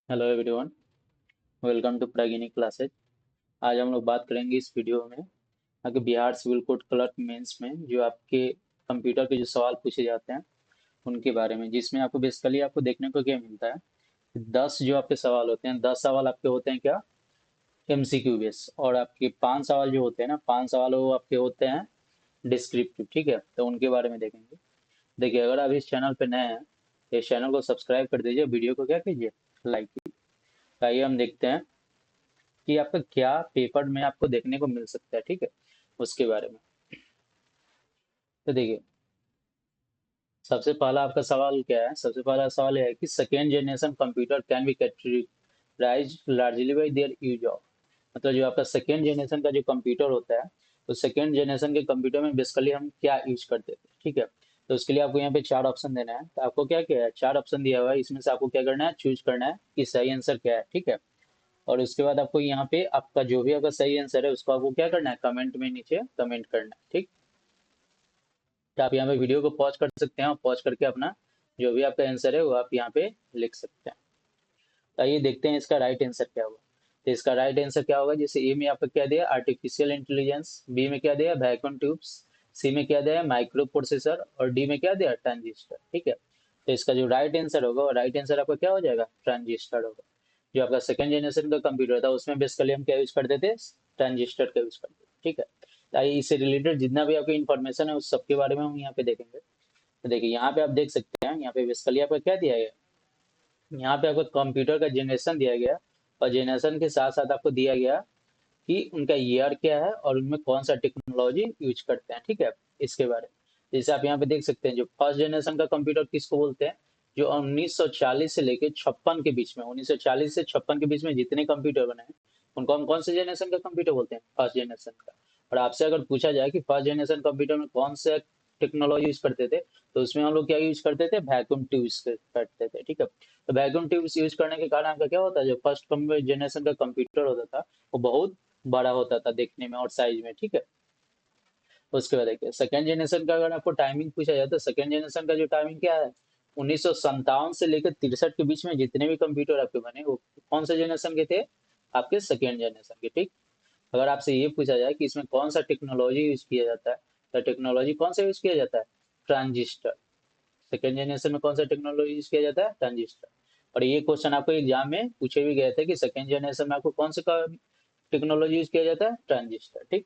Hello everyone, welcome to Pragini classes. आज हम लोग बात करेंगे इस वीडियो में आपके Bihar civil court clerk mains में जो आपके कंप्यूटर के जो सवाल पूछे जाते हैं उनके बारे में, जिसमें आपको बेसिकली आपको देखने को क्या मिलता है। 10 जो आपके सवाल होते हैं, 10 सवाल आपके होते हैं क्या, एमसीक्यू बेस, और आपके 5 सवाल जो होते हैं ना, 5 सवाल वो आपके होते हैं डिस्क्रिप्टिव। ठीक है, तो उनके बारे में देखेंगे। देखिए, अगर आप इस चैनल पे नए हैं तो इस चैनल को सब्सक्राइब कर दीजिए, वीडियो को क्या कीजिए, लाइक कीजिए। आइए हम देखते हैं कि आपका क्या पेपर में आपको देखने को मिल सकता है। ठीक है, उसके बारे में तो देखिए, सबसे पहला आपका सवाल क्या है। सबसे पहला सवाल यह है कि second generation computer can be categorize largely by their use of. मतलब जो आपका सेकेंड जनरेशन का जो कंप्यूटर होता है, तो सेकेंड जनरेशन के कंप्यूटर में बेसिकली हम क्या यूज करते थे। ठीक है, तो उसके लिए आपको यहाँ पे 4 ऑप्शन देना है। तो आपको क्या क्या है, 4 ऑप्शन दिया हुआ है, इसमें से आपको क्या करना है, चूज करना है कि सही आंसर क्या है। ठीक है, और उसके बाद आपको यहाँ पे आपका जो भी आपका सही आंसर है उसको आपको क्या करना है, कमेंट में नीचे कमेंट करना है। ठीक, तो आप यहाँ पे वीडियो को पॉज कर सकते हैं और पॉज करके अपना जो भी आपका आंसर है वो आप यहाँ पे लिख सकते हैं। तो आइए देखते हैं इसका राइट आंसर क्या होगा। तो इसका राइट आंसर क्या होगा, जैसे ए में आपका क्या दिया, आर्टिफिशियल इंटेलिजेंस, बी में क्या दिया, वैक्यूम ट्यूब्स, सी में क्या दिया, माइक्रो प्रोसेसर, और डी में क्या दिया, ट्रांजिस्टर। ठीक है, तो इसका जो राइट आंसर होगा, और राइट आंसर आपका क्या हो जाएगा, ट्रांजिस्टर होगा। जो आपका सेकंड जनरेशन का कंप्यूटर था उसमें बेसिकली हम क्या यूज करते थे, ट्रांजिस्टर का यूज करते थे। ठीक है, तो आइए इससे रिलेटेड जितना भी आपकी इन्फॉर्मेशन है उस सबके बारे में हम यहाँ पे देखेंगे। तो देखिए, यहाँ पे आप देख सकते हैं, यहाँ पे बेसिकली आपका क्या दिया है, यहाँ पे आपको कंप्यूटर का जनरेशन दिया गया, और जनरेशन के साथ साथ आपको दिया गया कि उनका ईयर क्या है और उनमें कौन सा टेक्नोलॉजी यूज करते हैं। ठीक है, इसके बारे में जैसे आप यहाँ पे देख सकते हैं, जो फर्स्ट जनरेशन का कंप्यूटर किसको बोलते हैं, जो 1940 से लेके 56 के बीच में, 1940 से 56 के बीच में जितने कंप्यूटर बने हैं उनको हम कौन से जनरेशन का कंप्यूटर बोलते हैं, फर्स्ट जनरेशन का। और आपसे अगर पूछा जाए कि फर्स्ट जनरेशन कंप्यूटर में कौन सा टेक्नोलॉजी यूज करते थे, तो उसमें हम लोग क्या यूज करते थे, वैक्यूम ट्यूब्स करते थे। ठीक है, तो वैक्यूम ट्यूब्स यूज करने के कारण आपका क्या होता है, जो फर्स्ट जनरेशन का कंप्यूटर होता था वो बहुत बड़ा होता था देखने में और साइज में। ठीक है, उसके बाद देखिए, सेकंड जनरेशन का अगर आपको टाइमिंग पूछा जाए तो सेकंड जनरेशन का जो टाइमिंग क्या है, 1957 से लेकर 63 के बीच में जितने भी कंप्यूटर आपके बने वो कौन से जनरेशन के थे, आपके सेकेंड जनरेशन के। ठीक, अगर आपसे ये पूछा जाए कि इसमें कौन सा टेक्नोलॉजी यूज किया जाता है, तो टेक्नोलॉजी कौन सा यूज किया जाता है, ट्रांजिस्टर। सेकेंड जनरेशन में कौन सा टेक्नोलॉजी यूज किया जाता है, ट्रांजिस्टर। और ये क्वेश्चन आपको एग्जाम में पूछे भी गए थे कि सेकेंड जनरेशन में आपको कौन सा टेक्नोलॉजी यूज किया जाता है, ट्रांजिस्टर। ठीक,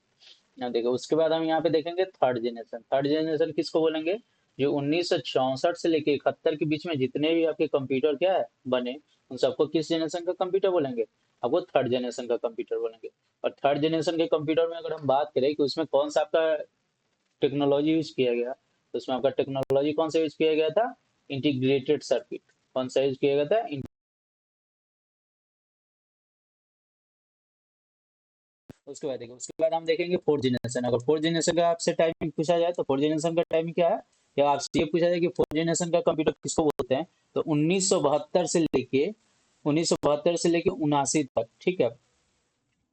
यहाँ देखो, उसके बाद हम यहाँ पे देखेंगे थर्ड जनरेशन। थर्ड जनरेशन किसको बोलेंगे, जो 1964 से लेके 71 के बीच में जितने भी आपके कंप्यूटर क्या है बने, उन सबको किस जनरेशन का कंप्यूटर बोलेंगे, आपको थर्ड जनरेशन का कंप्यूटर बोलेंगे। और थर्ड जनरेशन के कंप्यूटर में अगर हम बात करें कि उसमें कौन सा आपका टेक्नोलॉजी यूज किया गया, तो उसमें आपका टेक्नोलॉजी कौन सा यूज किया गया था, इंटीग्रेटेड सर्किट। कौन सा यूज किया गया था, उसके बाद देखिए, उसके बाद हम देखेंगे फोर्थ जनरेशन। अगर फोर्थ जनरेशन का आपसे टाइमिंग पूछा जाए तो फोर्थ जनरेशन का टाइमिंग क्या है, या आपसे ये पूछा जाए कि फोर्थ जनरेशन का कंप्यूटर किसको बोलते हैं, तो 1972 से लेके 79 तक। ठीक है,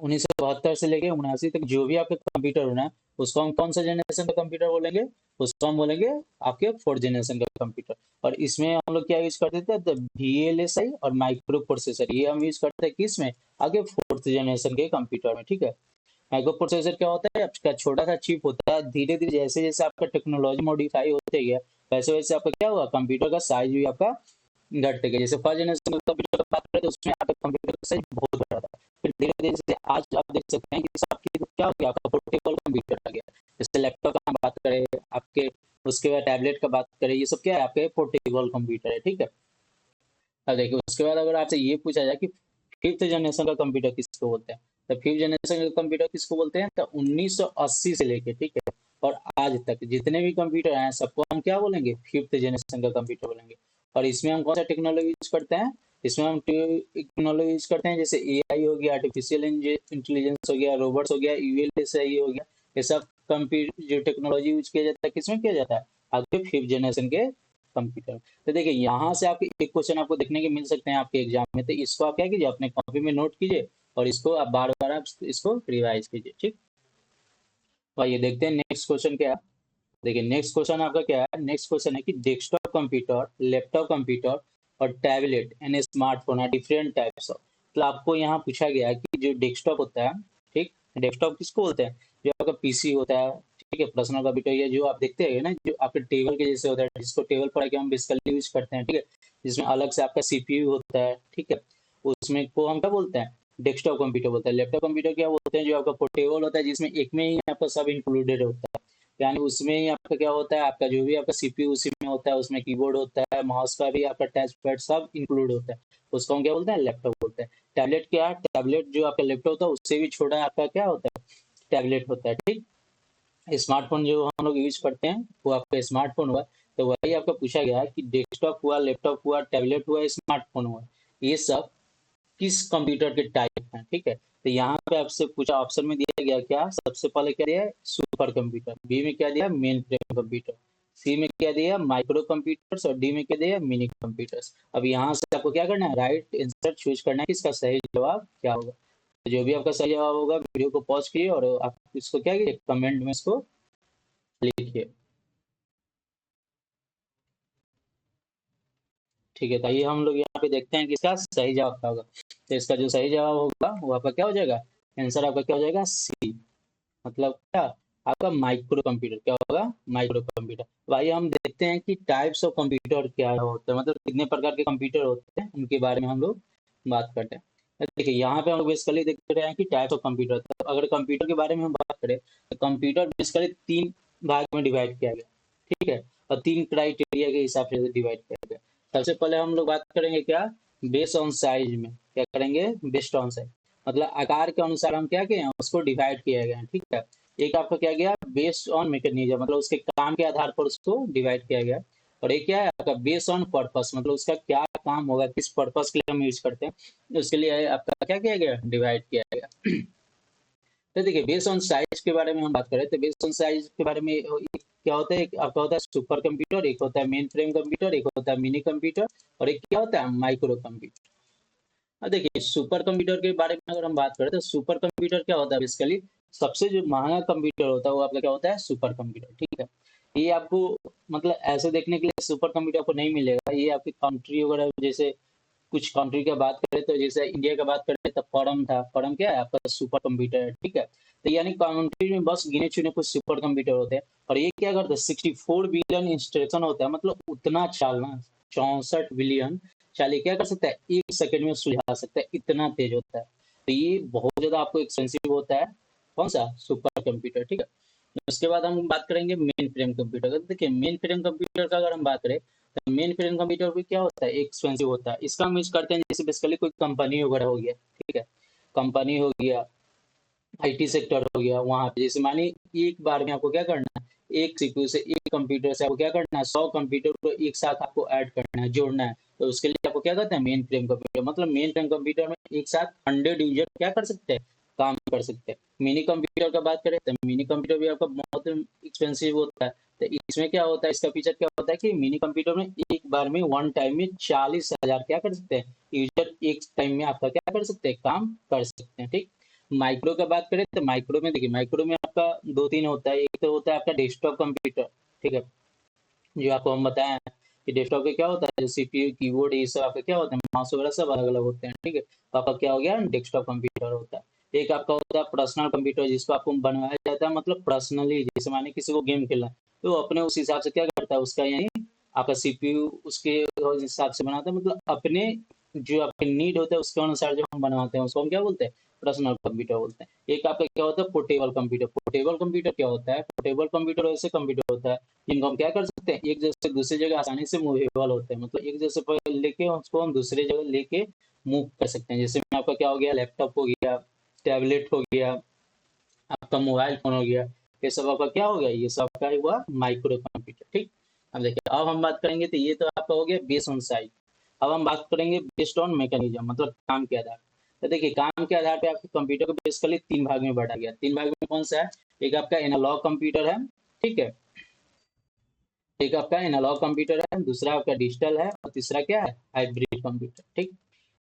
1972 से लेके 79 तक जो भी आपके कंप्यूटर होना है उसको हम कौन सा जनरेशन का कंप्यूटर बोलेंगे, उसको हम बोलेंगे आपके फोर्थ जनरेशन का कंप्यूटर। और इसमें हम लोग क्या यूज करते थे, तो VLSI और माइक्रो प्रोसेसर, ये हम यूज करते हैं किस में, आगे फोर्थ जनरेशन के कंप्यूटर में। ठीक है, माइक्रो प्रोसेसर क्या होता है, आपका छोटा सा चिप होता है, धीरे धीरे जैसे जैसे आपका टेक्नोलॉजी मॉडिफाई होते गया वैसे वैसे आपका क्या हुआ, कंप्यूटर का साइज भी आपका घटते गया। जैसे फर्स्ट जनरेशन का कंप्यूटर की बात करें तो उसमें आपका कंप्यूटर का साइज बहुत बड़ा था, फिर धीरे धीरे जैसे आज आप देख सकते हैं कि आपकी क्या हो गया, आपका पोर्टेबल कंप्यूटर आ गया। जैसे लैपटॉप का बात करें आपके, उसके बाद टैबलेट का बात करें, ये सब क्या है, आपके पोर्टेबल कंप्यूटर है। ठीक है, अब देखिए, उसके बाद अगर आपसे ये पूछा जाए कि फिफ्थ जनरेशन का कंप्यूटर किसको बोलते हैं, तो फिफ्थ जनरेशन का कंप्यूटर किसको बोलते हैं, तो 1980 से लेके, ठीक है, और आज तक जितने भी कंप्यूटर आए हैं सबको हम क्या बोलेंगे, फिफ्थ जनरेशन का कंप्यूटर बोलेंगे। और इसमें हम कौन सा टेक्नोलॉजी यूज करते हैं, इसमें हम टेक्नोलॉजी यूज करते हैं जैसे AI हो गया, आर्टिफिशियल इंटेलिजेंस हो गया, रोबोट्स हो गया, ULSI हो गया। ये सब कंप्यूटर जो टेक्नोलॉजी यूज किया जाता है किसमें किया जाता है, आपके फिफ्थ जनरेशन के कंप्यूटर। तो देखिए, यहाँ से आपके एक क्वेश्चन आपको देखने के मिल सकते हैं आपके एग्जाम में, तो इसको आप क्या कीजिए, अपने कॉपी में नोट कीजिए और इसको आप बार बार आप इसको रिवाइज कीजिए। ठीक, तो आइए देखते हैं नेक्स्ट क्वेश्चन क्या है। देखिए, नेक्स्ट क्वेश्चन आपका क्या है, नेक्स्ट क्वेश्चन है कि डेस्कटॉप कंप्यूटर, लैपटॉप कंप्यूटर और tablet and smartphone are different types of. तो आपको यहाँ पूछा गया है कि जो डेस्कटॉप होता है, ठीक, डेस्कटॉप किसको बोलते हैं? जो आपका पीसी होता है, ठीक है, पर्सनल कंप्यूटर, या जो आप देखते हैं ना, जो आपके टेबल के जैसे होता है, जिसको टेबल पर हम बेसिकली यूज करते हैं, ठीक है, जिसमें अलग से आपका सीपीयू होता है, ठीक है, उसमें को हम क्या बोलते हैं? डेस्कटॉप कंप्यूटर बोलते हैं। लैपटॉप कंप्यूटर क्या बोलते हैं? जो आपका पोर्टेबल होता है, जिसमें एक में ही आपका सब इंक्लूडेड होता है, यानी उसमें ही आपका क्या होता है, आपका जो भी आपका सीपीयू उसी में होता है, उसमें कीबोर्ड होता है, माउस का भी आपका टच पैड सब इंक्लूड होता है, उसको हम क्या बोलते हैं? लैपटॉप बोलते हैं। टैबलेट क्या है? टैबलेट जो आपका लैपटॉप होता है उससे भी छोटा आपका क्या होता है? टैबलेट होता है, ठीक। स्मार्टफोन जो हम लोग यूज करते हैं वो आपका स्मार्टफोन हुआ। तो वही आपका पूछा गया है कि डेस्कटॉप हुआ, लैपटॉप हुआ, टैबलेट हुआ, स्मार्टफोन हुआ, ये सब किस कंप्यूटर के टाइप हैं, ठीक है। तो यहाँ पे आपसे पूछा, ऑप्शन में दिया गया क्या? सबसे पहले क्या दिया है? Super computer. बी में क्या दिया? Main frame computer. सी में क्या दिया? Micro computers. और डी में क्या दिया? Mini computers. अब यहाँ से आपको क्या करना है? राइट आंसर चूज करना है कि इसका सही जवाब क्या होगा। तो जो भी आपका सही जवाब होगा, वीडियो को पॉज कीजिए और आप इसको क्या कीजिए? कमेंट में इसको लिखिए। ठीक है, तो आइए हम लोग यहाँ पे देखते हैं कि इसका सही जवाब क्या होगा। तो इसका जो सही जवाब होगा वो आपका क्या हो जाएगा? आंसर आपका क्या हो जाएगा? सी। मतलब क्या? आपका माइक्रो कंप्यूटर क्या होगा? Micro computer. तो आइए हम देखते हैं कि टाइप्स ऑफ कंप्यूटर क्या होते हैं, मतलब कितने प्रकार के कंप्यूटर होते हैं, उनके बारे में हम लोग बात करते हैं। तो देखिए यहाँ पे हम लोग बेसिकली देख रहे हैं कि टाइप्स ऑफ कंप्यूटर। तो अगर कंप्यूटर के बारे में हम बात करें तो कंप्यूटर बेसिकली तीन भाग में डिवाइड किया गया, ठीक है, और तीन क्राइटेरिया के हिसाब से डिवाइड किया गया। सबसे पहले हम लोग बात करेंगे क्या? बेस्ड ऑन साइज में। क्या करेंगे? बेस्ड ऑन साइज, मतलब आकार के अनुसार हम क्या किए हैं? उसको डिवाइड किया गया है, ठीक है। एक आपका क्या गया? बेस्ड ऑन मैकेनिज्म, मतलब उसके काम के आधार पर उसको डिवाइड किया गया। और एक क्या है आपका? बेस्ड ऑन पर्पस, मतलब उसका क्या काम होगा, किस पर्पस के लिए हम यूज करते हैं, उसके लिए आपका क्या किया गया? डिवाइड किया गया। तो देखिए, बेस्ड ऑन साइज के बारे में हम बात करें तो बेस्ड ऑन साइज के बारे में एक क्या होता है? एक आपका होता है सुपर कंप्यूटर, एक होता है मेन फ्रेम कंप्यूटर, एक होता है मिनी कंप्यूटर, और एक क्या होता है? Micro computer. अब देखिए, सुपर कंप्यूटर के बारे में अगर हम बात करें तो सुपर कंप्यूटर क्या होता है? बेसिकली सबसे जो महंगा कंप्यूटर होता है वो आपका क्या होता है? सुपर कंप्यूटर, ठीक है। ये आपको मतलब ऐसे देखने के लिए सुपर कंप्यूटर आपको नहीं मिलेगा। ये आपकी कंट्री वगैरह, जैसे कुछ कंट्री की बात करें तो जैसे इंडिया की बात करें तो परम था। परम क्या है? आपका सुपर कंप्यूटर है, ठीक है। तो यानी कंट्री में बस गिने चुने कुछ सुपर कंप्यूटर होते हैं। और ये क्या करते हैं? 64 बिलियन इंस्ट्रक्शन होता है, मतलब उतना चालना, 64 बिलियन चाल ये क्या कर सकता है? एक सेकंड में सुलझा सकता है, इतना तेज होता है। तो ये बहुत ज्यादा आपको एक्सपेंसिव होता है। कौन सा? सुपर कंप्यूटर, ठीक है। उसके बाद हम बात करेंगे मेन फ्रेम कंप्यूटर का। देखिए, मेन फ्रेम कंप्यूटर का अगर हम बात करें तो मेन फ्रेम कंप्यूटर भी क्या होता है? एक्सपेंसिव होता है। इसका हम यूज करते हैं जैसे बेसिकली कोई कंपनी वगैरह हो गया, ठीक है, कंपनी हो गया, आईटी सेक्टर हो गया, वहां पे जैसे मानिए एक बार में आपको क्या करना है? एक सीपीयू से, एक कंप्यूटर से आपको क्या करना है? 100 कंप्यूटर को एक साथ आपको ऐड करना है, जोड़ना है। तो उसके लिए आपको क्या कहते हैं? Main frame computer. मतलब मेन फ्रेम कंप्यूटर में एक साथ 100 यूजर क्या कर सकते हैं? काम कर सकते हैं। मिनी कंप्यूटर का बात करें तो मिनी कंप्यूटर भी आपका बहुत एक्सपेंसिव होता है। तो इसमें क्या होता है? इसका फीचर क्या होता है कि मिनी कंप्यूटर में एक बार में वन टाइम में 40,000 क्या कर सकते हैं? यूजर एक टाइम में आपका क्या कर सकते हैं? काम कर सकते हैं, ठीक। माइक्रो का बात करें तो माइक्रो में देखिए, माइक्रो में आपका दो तीन होता है। एक तो होता है आपका डेस्कटॉप कंप्यूटर, ठीक है, जो आपको हम बताएं कि डेस्कटॉप पे क्या होता है? जो सीपीयू, कीबोर्ड, ये सब आपका क्या होता है? माउस वगैरह सब अलग अलग होते हैं, ठीक है। तो आपका क्या हो गया? डेस्कटॉप कंप्यूटर होता है। एक आपका होता है पर्सनल कंप्यूटर, जिसको आपको बनवाया जाता है, मतलब पर्सनली, जैसे माने किसी को गेम खेलना है तो वो अपने उस हिसाब से क्या करता है? उसका यानी आपका सीपीयू उसके हिसाब से बनाता है, मतलब अपने जो आपके नीड होता है उसके अनुसार जो हम बनवाते हैं उसको हम क्या बोलते हैं? पर्सनल कंप्यूटर बोलते हैं। एक आपका क्या होता है? Portable computer. पोर्टेबल कंप्यूटर क्या होता है? पोर्टेबल कंप्यूटर ऐसे कंप्यूटर होता है जिनको हम क्या कर सकते हैं? एक जगह से दूसरी जगह आसानी से मूवेबल होते हैं, मतलब एक जगह से लेके उसको हम दूसरी जगह लेके मूव कर सकते हैं। जैसे में आपका क्या हो गया? लैपटॉप हो गया, टैबलेट हो गया, आपका मोबाइल फोन हो गया, ये सब आपका क्या हो गया? ये सब आपका हुआ माइक्रो कंप्यूटर, ठीक। अब देखिए, अब हम बात करेंगे तो ये तो आपका हो गया बेस्ड ऑन साइज। अब हम बात करेंगे बेस्ड ऑन मैकेनिज्म, मतलब काम के आधार। तो देखिए, काम के आधार पे आपके कंप्यूटर को बेसिकली तीन भाग में बांटा गया। तीन भाग में कौन सा है? एक आपका एनालॉग कंप्यूटर है, ठीक है, एक आपका एनालॉग कंप्यूटर है, दूसरा आपका डिजिटल है, और तीसरा क्या है? हाइब्रिड कंप्यूटर, ठीक।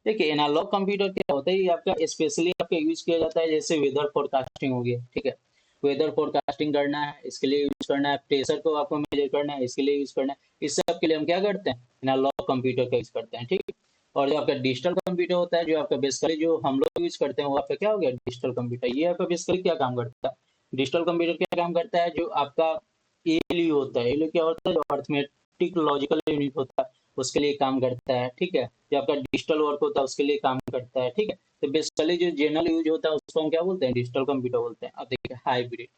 देखिए, एनालॉग कंप्यूटर क्या होता है? ये आपका स्पेशली आपका यूज किया जाता है जैसे वेदर फोरकास्टिंग हो गया, ठीक है। वेदर फोरकास्टिंग करना है इसके लिए यूज करना है, प्रेशर को आपको मेजर करना है इसके लिए यूज करना है, इस सब के लिए हम क्या करते हैं, एनालॉग कंप्यूटर का यूज करते हैं। ठीक। और जो आपका डिजिटल कंप्यूटर होता है, जो आपका बेसिकली जो हम लोग यूज करते हैं, वो आपका क्या हो गया, डिजिटल कंप्यूटर। ये आपका बेसिकली क्या काम करता है, डिजिटल कंप्यूटर क्या काम करता है, जो आपका एएलयू होता है, एएलयू क्या होता है, जो अर्थमेटिक लॉजिकल यूनिट होता है, उसके लिए काम करता है। ठीक है। जो आपका डिजिटल वर्क होता है उसके लिए काम करता है। ठीक है। तो बेसिकली जो जनरल यूज होता है उसको हम क्या बोलते हैं, डिजिटल कंप्यूटर बोलते हैं। अब देखिए हाइब्रिड,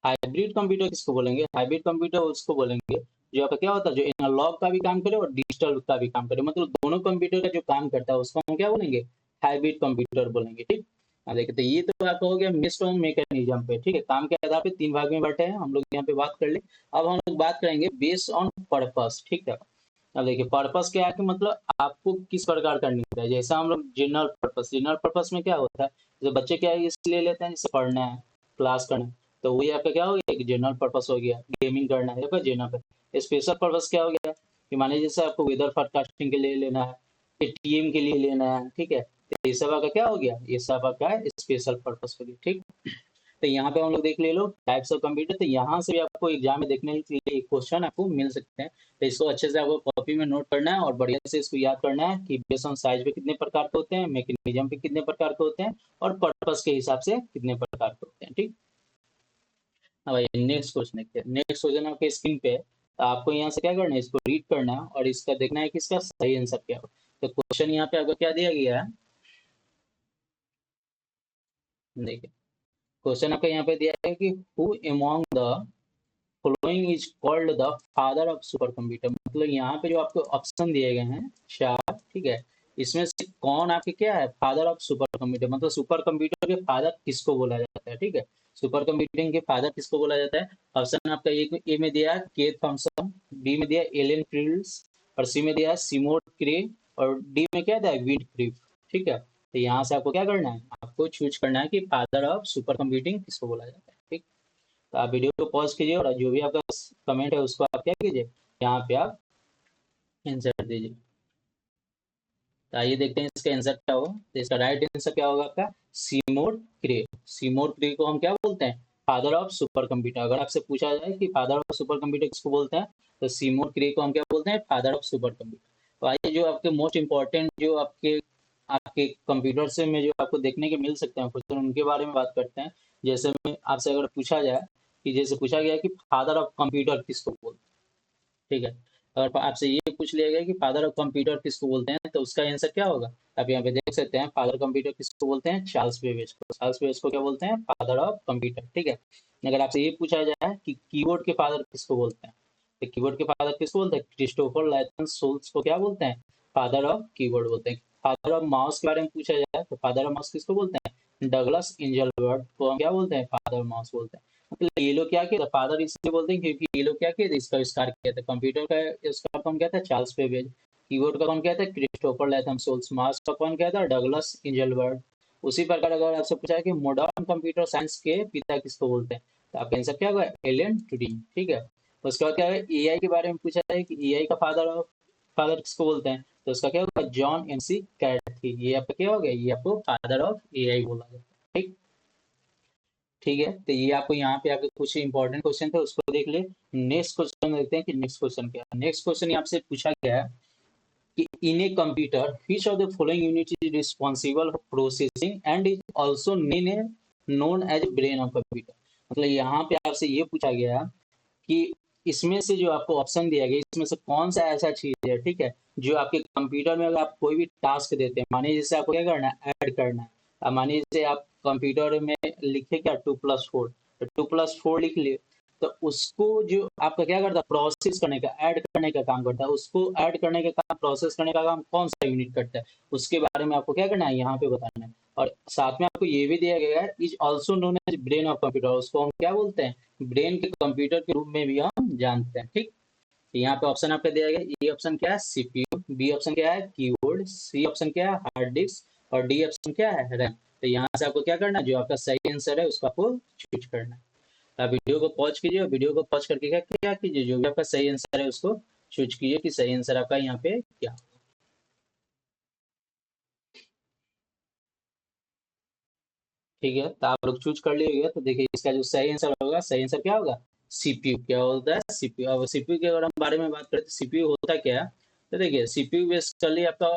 हाइब्रिड कंप्यूटर किसको बोलेंगे, हाइब्रिड कंप्यूटर उसको बोलेंगे जो आपका क्या होता है, जो एनालॉग का भी काम करे और डिजिटल का भी काम करे, मतलब दोनों कंप्यूटर का जो काम करता है उसको हम क्या बोलेंगे, हाइब्रिड कंप्यूटर बोलेंगे। ठीक। देखिए तो ये तो आपका हो गया मेस्ट ऑन मैकेनिज्म पे। ठीक है। काम के आधार पे तीन भाग में बांटे हैं हम लोग, यहाँ पे बात कर ले। अब हम लोग बात करेंगे बेस्ड ऑन पर्पस। ठीक है। अब देखिए पर्पस क्या है कि मतलब आपको किस प्रकार का नीड है, जैसा हम लोग जनरल पर्पस, जनरल पर्पस में क्या होता है, जैसे बच्चे क्या है इसलिए लेते हैं, जैसे पढ़ना है, क्लास करना है, तो वही आपका क्या हो गया, एक जनरल पर्पस हो गया, गेमिंग करना है आपका जनरल पे। स्पेशल पर्पस क्या हो गया कि मानिए जैसे आपको वेदर फोरकास्टिंग के लिए लेना है, एटीएम के लिए लेना है। ठीक है। तो ये सब आपका क्या हो गया, ये सब आपका स्पेशल पर्पस हो गया। ठीक। तो यहाँ पे हम लोग देख ले लो टाइप्स ऑफ कंप्यूटर, तो यहाँ से भी आपको एग्जाम में देखने के लिए एक क्वेश्चन आपको मिल सकते हैं। तो इसको अच्छे से आपको कॉपी में नोट करना है और बढ़िया से इसको याद करना है कि बेस ऑन साइज पे कितने प्रकार के होते हैं, मैकेनिज्म पे कितने प्रकार के होते हैं, और पर्पस के हिसाब से कितने प्रकार के होते हैं। ठीक। हाँ भाई नेक्स्ट क्वेश्चन देखते हैं। नेक्स्ट क्वेश्चन आपके स्क्रीन पे है, तो आपको यहाँ से क्या करना है, इसको रीड करना है और इसका देखना है कि इसका सही आंसर क्या हो। तो क्वेश्चन यहाँ पे आपको क्या दिया गया है, देखिए क्वेश्चन आपका यहाँ पे दिया है कि who among the following is called the father of super computer, मतलब यहाँ पे जो आपको ऑप्शन दिए गए हैं चार, ठीक है, इसमें से कौन आपके क्या है, फादर ऑफ सुपर कंप्यूटर, मतलब सुपर कंप्यूटर के फादर किसको बोला जाता है। ठीक है। सुपर कंप्यूटिंग के फादर किसको बोला जाता है। ऑप्शन आपका ए में दिया है के थॉमसन, बी में दिया एलन फ्रील्स, और सी में दिया है सिमोर क्रे, और डी में क्या था, विड क्रिफ। ठीक है। तो यहाँ से आपको क्या करना है, आपको चूज करना है कि फादर ऑफ सुपर कंप्यूटिंग किसको बोला जाता है। ठीक। तो आप वीडियो को पॉज कीजिए और जो भी आपका कमेंट है उसको आप क्या कीजिए, यहाँ पे आप आंसर दीजिए। तो आइए देखते हैं इसका आंसर क्या होगा। तो इसका राइट आंसर क्या होगा आपका, सीमोर क्रे। सीमोर क्रे को हम क्या बोलते हैं, फादर ऑफ सुपर कंप्यूटर। अगर आपसे पूछा जाए कि फादर ऑफ सुपर कंप्यूटर किसको बोलते हैं, तो सीमोर क्रे को हम क्या बोलते हैं, फादर ऑफ सुपर कंप्यूटर। तो आइए जो आपके मोस्ट इंपॉर्टेंट जो आपके आपके कंप्यूटर से में जो आपको देखने के मिल सकते हैं क्वेश्चन, उनके बारे में बात करते हैं। जैसे में आपसे अगर पूछा जाए कि जैसे पूछा गया कि फादर ऑफ कंप्यूटर किसको बोलते हैं। ठीक है। अगर आपसे ये पूछ लिया गया कि फादर ऑफ कंप्यूटर किसको बोलते हैं, तो उसका आंसर क्या होगा, आप यहाँ पे देख सकते हैं फादर कंप्यूटर किसको बोलते हैं, चार्ल्स बेबेज को। चार्ल्स बेबेज को क्या बोलते हैं, फादर ऑफ कंप्यूटर। ठीक है। अगर आपसे ये पूछा जाए कि कीबोर्ड के फादर किसको बोलते हैं, तो कीबोर्ड के फादर किसको बोलते हैं, क्रिस्टोफर लाइथन सोल्स को क्या बोलते हैं, फादर ऑफ कीबोर्ड बोलते हैं। फादर ऑफ माउस के बारे में पूछा जाए तो फादर ऑफ माउस किसको बोलते हैं, डगलस इंजलबर्ट को हम क्या बोलते हैं, फादर ऑफ माउस बोलते हैं। मतलब ये लोग क्या किया था, फादर इसलिए बोलते हैं क्योंकि ये लोग क्या किए थे, इसका आविष्कार किया था। कंप्यूटर का इसका कौन क्या था, चार्ल्स बेबेज। कीबोर्ड का कौन क्या था, क्रिस्टोफर लैथम सोल्स। माउस का कौन क्या था, डगलस इंजलबर्ट। उसी प्रकार अगर आपसे पूछा है कि मॉडर्न कंप्यूटर साइंस के पिता किसको बोलते हैं, तो आपका आंसर क्या होगा, एलन ट्यूरिंग। ठीक है। उसके बाद क्या है, एआई के बारे में पूछा है कि एआई का फादर किसको बोलते हैं, तो उसका क्या होगा, जॉन एमसी कैर्थी। ये आपका क्या हो गया, ये आपको फादर ऑफ एआई बोला जाता है। ठीक। ठीक है। तो ये आपको यहाँ पे आपके कुछ इंपॉर्टेंट क्वेश्चन थे, उसको देख ले। नेक्स्ट क्वेश्चन में देखते हैं कि नेक्स्ट क्वेश्चन क्या है। नेक्स्ट क्वेश्चन यहाँ से पूछा गया है कि in a computer which of the following unit is responsible for processing and is also known as brain of computer, मतलब यहाँ पे आपसे ये पूछा गया कि इसमें से जो आपको ऑप्शन दिया गया इसमें से कौन सा ऐसा चीज है, ठीक है, जो आपके कंप्यूटर में अगर आप कोई भी टास्क देते हैं, मानिए जैसे आपको क्या करना है, ऐड करना है। अब मानिए जैसे आप कंप्यूटर में लिखे क्या 2+4, तो 2+4 लिख लिए, तो उसको जो आपका क्या करता है, प्रोसेस करने का, ऐड करने का काम करता है। उसको ऐड करने का काम, प्रोसेस करने का काम कौन सा यूनिट करता है, उसके बारे में आपको क्या करना है, यहाँ पे बताना है। और साथ में आपको ये भी दिया गया है, is also known as brain of computer, उसको हम क्या बोलते हैं, ब्रेन के कंप्यूटर के रूप में भी हम जानते हैं। ठीक। तो यहाँ पे ऑप्शन आपको दिया गया, ए ऑप्शन क्या है, सीपीयू, बी ऑप्शन क्या है, कीबोर्ड, सी ऑप्शन क्या है, हार्ड डिस्क, और डी ऑप्शन क्या है, रैम। तो यहाँ से आपको क्या करना है, जो आपका सही आंसर है उसको आपको चूज करना है। तो आप वीडियो को पॉज कीजिए और वीडियो को पॉज करके क्या कीजिए, जो भी आपका सही आंसर है उसको चूज कीजिए कि सही आंसर आपका यहाँ पे क्या। ठीक है, तो आप लोग चूज कर लिए। तो देखिए इसका जो सही आंसर होगा, सही आंसर क्या होगा, सीपीयू। क्या होता है, सीपीयू। अब सीपीयू के अगर हम बारे में बात करें तो सीपीयू होता क्या है, तो देखिए सीपीयू बेसिकली आपका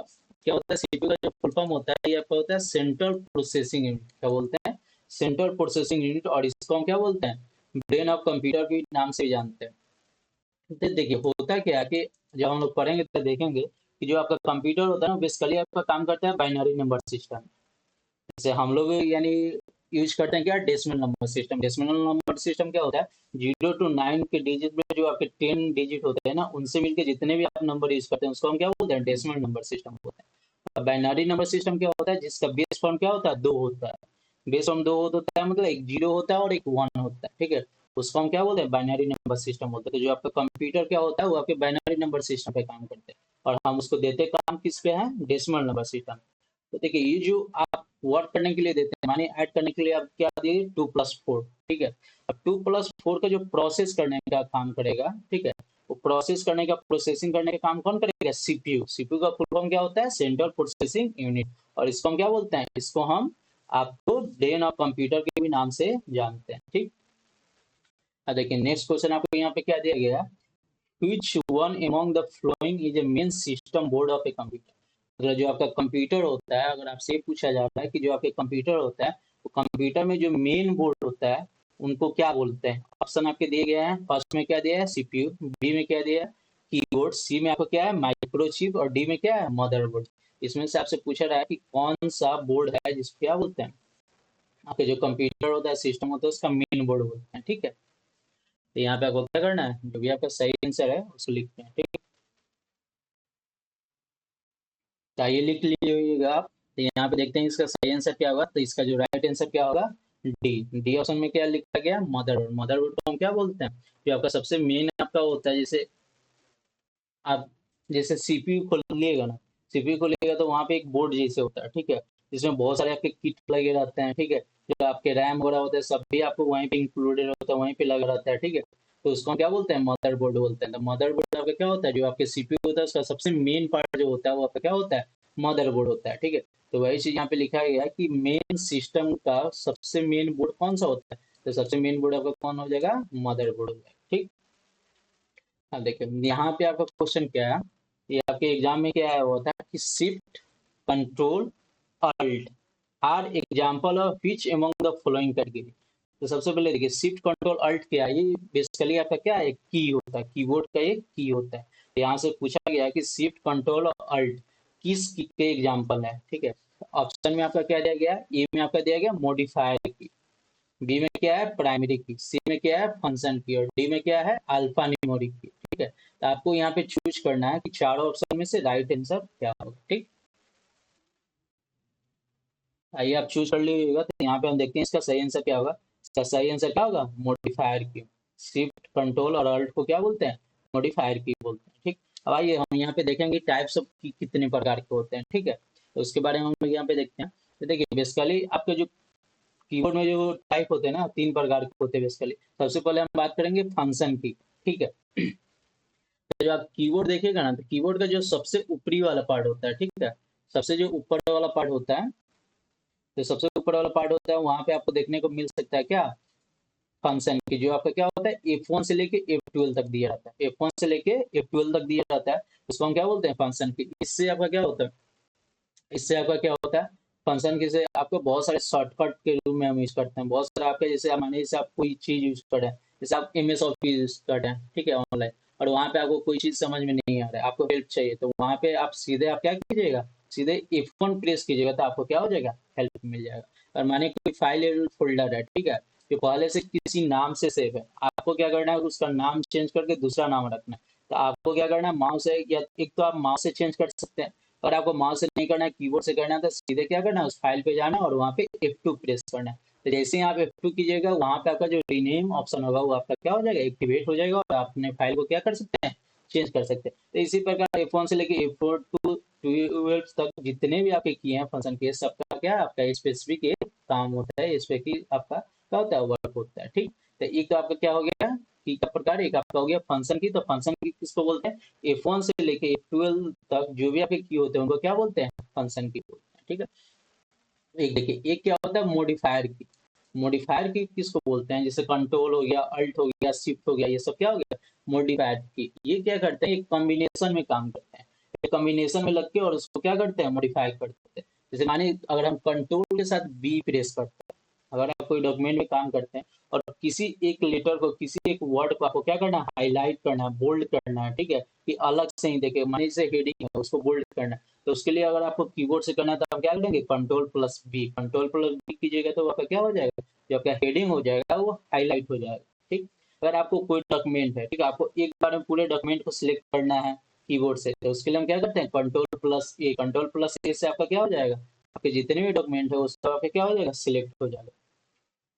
क्या होता है, सीपीयू का जो फुल फॉर्म होता है ये आपका होता है सेंट्रल प्रोसेसिंग यूनिट। क्या बोलते हैं, सेंट्रल प्रोसेसिंग यूनिट। और इसको हम क्या बोलते हैं, ब्रेन ऑफ कंप्यूटर के नाम से जानते हैं। तो देखिए होता क्या है कि जब हम लोग पढ़ेंगे तो देखेंगे कि जो आपका कंप्यूटर होता है ना, बेसिकली आपका काम करता है बाइनरी नंबर सिस्टम। जैसे हम लोग यानी यूज करते हैं क्या, decimal number system. Decimal number system क्या होता है, 0 to 9 के डिजिट में जो आपके 10 डिजिट होते हैं ना, उनसे मिलके जितने भी आप नंबर यूज करते हैं उसको हम क्या बोलते हैं, डेसिमल नंबर सिस्टम होता है। बाइनरी नंबर सिस्टम क्या होता है, जिसका बेस फॉर्म क्या होता है, दो होता है। बेस फॉर्म दो होता है, मतलब एक जीरो होता है और एक वन होता है, ठीक है। उसको हम क्या बोलते हैं, बाइनरी नंबर सिस्टम होता है। तो जो आपका कंप्यूटर क्या होता है, वो आपके बाइनरी नंबर सिस्टम पे काम करते हैं, और हम उसको देते काम किस पे है, डेसिमल नंबर सिस्टम। तो देखिए ये जो आप वर्क करने के लिए देते हैं, माने ऐड करने के लिए आप क्या दिए, 2+4, ठीक है। अब 2+4 का जो प्रोसेस करने का काम करेगा, ठीक है, वो प्रोसेस करने का, प्रोसेसिंग करने का काम कौन करेगा, सीपीयू। सीपीयू का फुल फॉर्म क्या होता है, सेंट्रल प्रोसेसिंग यूनिट। और इसको हम क्या बोलते हैं, इसको हम आपको ब्रेन ऑफ कंप्यूटर के भी नाम से जानते हैं, ठीक। अब देखिए नेक्स्ट क्वेश्चन आपको यहाँ पे क्या दिया गया है, which one among the following is a main system board of a computer। मतलब जो आपका कंप्यूटर होता है, अगर आपसे पूछा जाता है कि जो आपके कंप्यूटर होता है, तो कंप्यूटर में जो मेन बोर्ड होता है उनको क्या बोलते हैं। ऑप्शन आपके दिए गए हैं, फर्स्ट में क्या दिया है, सीपीयू। बी में क्या दिया है, कीबोर्ड। सी में आपको क्या है, माइक्रोचिप। और डी में क्या है, मदरबोर्ड। इसमें से आपसे पूछा रहा है कि कौन सा बोर्ड है जिसको क्या बोलते हैं, आपके जो कंप्यूटर होता है, सिस्टम होता है, उसका मेन बोर्ड बोलते हैं, ठीक है। तो यहाँ पे आपको क्या करना है, जो भी आपका सही आंसर है उसको लिखते हैं, ठीक। तो ये लिख लीजिएगा आप। तो यहाँ पे देखते हैं इसका सही आंसर क्या होगा। तो इसका जो राइट आंसर क्या होगा, डी। डी ऑप्शन में क्या लिखा गया, मदरबोर्ड। मदरबोर्ड को हम क्या बोलते हैं, जो आपका सबसे मेन आपका होता है। जैसे आप जैसे सीपीयू खोलिएगा ना, सीपीयू खोलिएगा तो वहाँ पे एक बोर्ड जैसे होता है, ठीक है, जिसमें बहुत सारे आपके किट लगे रहते हैं, ठीक है। जो आपके रैम वगैरह होते हैं सब भी आपको वहीं पे इंक्लूडेड होता है, वहीं पे लगा रहता है, ठीक है। तो उसको हम क्या बोलते हैं, मदरबोर्ड बोलते हैं। तो मदरबोर्ड आपका क्या होता है, जो आपके सीपीयू होता है उसका सबसे मेन पार्ट जो होता है वो आपका क्या होता है, मदरबोर्ड होता है, ठीक है। तो वही चीज यहाँ पे लिखा गया है कि मेन सिस्टम का सबसे मेन बोर्ड कौन सा होता है। तो सबसे मेन बोर्ड आपका कौन हो जाएगा, मदरबोर्ड हो जाएगा, ठीक। हाँ देखिए यहाँ पे आपका क्वेश्चन क्या है, ये आपके एग्जाम में क्या है, होता है कि shift control alt are example of which among the following category. तो सबसे पहले देखिए शिफ्ट कंट्रोल अल्ट क्या है, ये बेसिकली आपका क्या है, की होता है, कीबोर्ड का एक की होता है। तो यहाँ से पूछा गया है कि शिफ्ट कंट्रोल और अल्ट किस की के एग्जाम्पल है, ठीक है। ऑप्शन में आपका क्या दिया गया है, ए में आपका दिया गया मॉडिफायर की, बी में क्या है, प्राइमरी की। सी में क्या है, फंक्शन की। और डी में क्या है, अल्फा न्यूमेरिक की, ठीक है। तो आपको यहाँ पे चूज करना है कि चारों ऑप्शन में से राइट आंसर क्या होगा, ठीक। आइए आप चूज कर लीजिएगा। तो यहाँ पे हम देखते हैं इसका सही आंसर क्या होगा। इसका सही आंसर क्या होगा, मॉडिफायर की। शिफ्ट कंट्रोल और अल्ट को क्या बोलते हैं, मॉडिफायर की बोलते हैं, ठीक। अब आइए हम यहाँ पे देखेंगे टाइप्स ऑफ की कितने प्रकार के होते हैं, ठीक है। तो उसके बारे में हम लोग यहाँ पे देखते हैं। तो देखिए बेसिकली आपके जो कीबोर्ड में जो टाइप होते हैं ना, 3 प्रकार के होते हैं बेसिकली। सबसे पहले हम बात करेंगे फंक्शन की, ठीक है। तो जब आप कीबोर्ड देखिएगा ना, तो कीबोर्ड का जो सबसे ऊपरी वाला पार्ट होता है, ठीक है, सबसे जो ऊपर वाला पार्ट होता है, तो सबसे ऊपर वाला पार्ट होता है, वहां पे आपको देखने को मिल सकता है क्या, फंक्शन की। जो आपका क्या होता है, F1 से लेके F12 तक दिया रहता है, F1 से लेके F12 तक दिया रहता है, उसको हम क्या बोलते हैं, फंक्शन की। इससे आपका क्या होता है, इससे आपका क्या होता है, फंक्शन की से आपको बहुत सारे शॉर्टकट के रूप में हम यूज करते हैं। बहुत सारे आपके जैसे मानिए जैसे आप कोई चीज यूज कर रहे हैं, जैसे आप MS ऑफिस यूज कर रहे हैं, ठीक है, ऑनलाइन। और वहां पे आपको कोई चीज समझ में नहीं आ रहा है, आपको हेल्प चाहिए, तो वहां पे आप सीधे आप क्या कीजिएगा, सीधे F1 प्रेस कीजिएगा, तो आपको क्या हो जाएगा, हेल्प मिल जाएगा। और मानिए कोई फाइल फोल्डर है, ठीक है, जो पहले से किसी नाम से सेव है, आपको क्या करना है, उसका नाम चेंज करके दूसरा नाम रखना है। तो आपको क्या करना है, माउस है या एक तो आप माउस से चेंज कर सकते हैं, और आपको माउस से नहीं करना है, कीबोर्ड से करना है, तो सीधे क्या करना है, उस फाइल पे जाना है और वहाँ पे F2 प्रेस करना है। तो जैसे ही आप F2 कीजिएगा, वहाँ पे आपका जो रीनेम ऑप्शन होगा वो आपका क्या हो जाएगा, एक्टिवेट हो जाएगा, और आप अपने फाइल को क्या कर सकते हैं, चेंज कर सकते हैं। तो इसी प्रकार F1 से लेके F4 टू 12 तक जितने भी आपके किए हैं फंक्शन के, सबका क्या है, आपका स्पेसिफिक एक काम होता है, स्पेसिफिक आपका क्या होता है, वर्क होता है, ठीक। तो एक तो आपका क्या हो गया की का प्रकार, एक आपका हो गया फंक्शन की। तो फंक्शन की किसको बोलते हैं, F1 से लेके F12 तक जो भी आपके की होते हैं उनको क्या बोलते हैं, फंक्शन की बोलते हैं, ठीक है। एक देखिए, एक क्या होता है मॉडिफायर की। मॉडिफायर की किसको बोलते हैं, जैसे कंट्रोल हो गया, अल्ट हो गया, शिफ्ट हो गया, ये सब क्या हो गया मॉडिफायर की। ये क्या करते हैं, एक कॉम्बिनेशन में काम करते हैं, एक कॉम्बिनेशन में लग के और उसको क्या करते हैं मॉडिफाई करते हैं। जैसे माने अगर हम कंट्रोल के साथ बी प्रेस करते हैं, अगर आप कोई डॉक्यूमेंट में काम करते हैं और किसी एक लेटर को, किसी एक वर्ड को आपको क्या करना है, हाईलाइट करना है, बोल्ड करना है, ठीक है, कि अलग से ही देखे, माने जैसे हेडिंग है उसको बोल्ड करना है, तो उसके लिए अगर आपको कीबोर्ड से करना है तो आप क्या करेंगे, control plus B, control plus B कीजिएगा तो आपका क्या हो जाएगा, जो आपका हेडिंग हो जाएगा वो हाईलाइट हो जाएगा। ठीक, अगर आपको कोई डॉक्यूमेंट है, ठीक है, आपको एक बार में पूरे डॉक्यूमेंट को सिलेक्ट करना है कीबोर्ड से, तो उसके लिए हम क्या करते हैं, कंट्रोल प्लस ए से आपका क्या हो जाएगा, आपके जितने भी डॉक्यूमेंट है उसका आपका क्या हो जाएगा, सिलेक्ट हो जाएगा।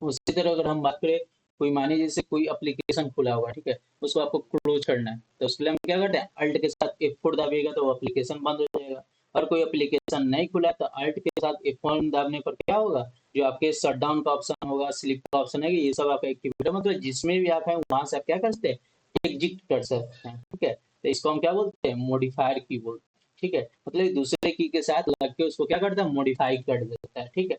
उसी तरह अगर हम बात करें, कोई मानिए जैसे कोई एप्लीकेशन खुला हुआ है, ठीक है, उसको आपको क्लोज करना है, तो उसके लिए हम क्या करते हैं, अल्ट के साथ F4 दबाइएगा तो वो एप्लीकेशन बंद हो जाएगा। और कोई एप्लीकेशन नहीं खुला है तो अल्ट के साथ F1 दबाने पर क्या होगा, जो आपके शट डाउन का ऑप्शन होगा, स्लीप का ऑप्शन है, ये सब आपका एक्टिवेट है, मतलब जिसमें भी आप हैं वहां से आप क्या कर सकते हैं, एग्जिट कर सकते हैं। ठीक है, तो इसको हम क्या बोलते हैं, मॉडिफायर की बोलते हैं। ठीक है, मतलब दूसरे की के साथ लग के उसको क्या करता है, मॉडिफाई कर देता है। ठीक है,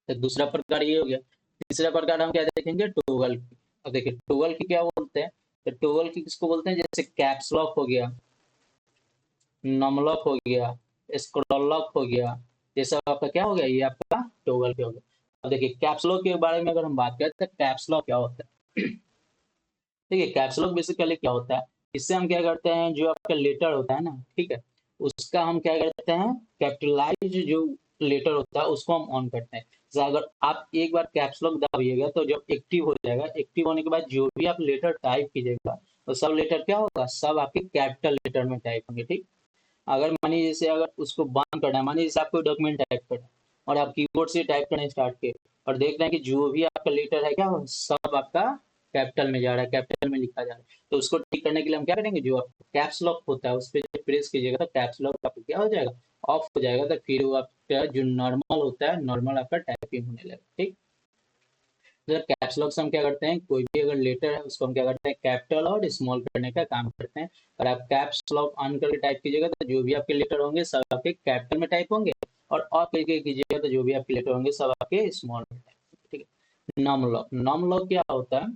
तो दूसरा प्रकार ये हो गया। तीसरा प्रकार हम क्या देखेंगे, टोगल की। अब देखिए टोगल की क्या बोलते हैं, तो टोगल की किसको बोलते हैं, जैसे कैप्स लॉक हो गया, नम लॉक हो गया, स्क्रॉल लॉक हो गया, ये सब आपका क्या हो गया, ये आपका टोगल के हो गया। अब देखिए कैप्स लॉक के बारे में अगर हम बात करें तो कैप्स लॉक क्या होता है। ठीक है, कैप्स लॉक बेसिकली क्या होता है, इससे हम क्या करते हैं, जो आपका लेटर होता है ना, ठीक है, उसका हम क्या करते हैं, कैपिटलाइज जो लेटर होता है उसको हम ऑन करते हैं। जैसे अगर आप एक बार कैप्स लॉक दबाइएगा तो जब एक्टिव हो जाएगा, एक्टिव होने के बाद जो भी आप लेटर टाइप कीजिएगा तो सब लेटर क्या होगा, सब आपके कैपिटल लेटर में टाइप होंगे। ठीक, अगर मानिए जैसे अगर उसको बंद करना है, मानिए जैसे आप कोई डॉक्यूमेंट टाइप कर रहे हैं और आप कीबोर्ड से टाइप करना स्टार्ट किए और देख रहे हैं कि जो भी आपका लेटर है क्या वो सब आपका कैपिटल में जा रहा है, कैपिटल में लिखा जा रहा है, तो उसको ठीक करने के लिए हम क्या करेंगे, जो कैप्स लॉक होता है उस पर प्रेस कीजिएगा तो कैप्स लॉक आपका क्या हो जाएगा, ऑफ हो जाएगा, तो फिर वो आपका जो नॉर्मल होता है, नॉर्मल आपका टाइपिंग होने लगेगा। ठीक, अगर कैप्स लॉक से हम क्या करते हैं, कोई भी अगर लेटर है उसको हम क्या करते हैं, कैपिटल और स्मॉल करने का काम करते हैं। और आप कैप्स लॉक ऑन करके टाइप कीजिएगा तो जो भी आपके लेटर होंगे सब आपके कैपिटल में टाइप होंगे, और ऑफ करके कीजिएगा तो जो भी आपके लेटर होंगे सब आपके स्मॉल में टाइप होंगे। ठीक है, नम लॉक क्या होता है,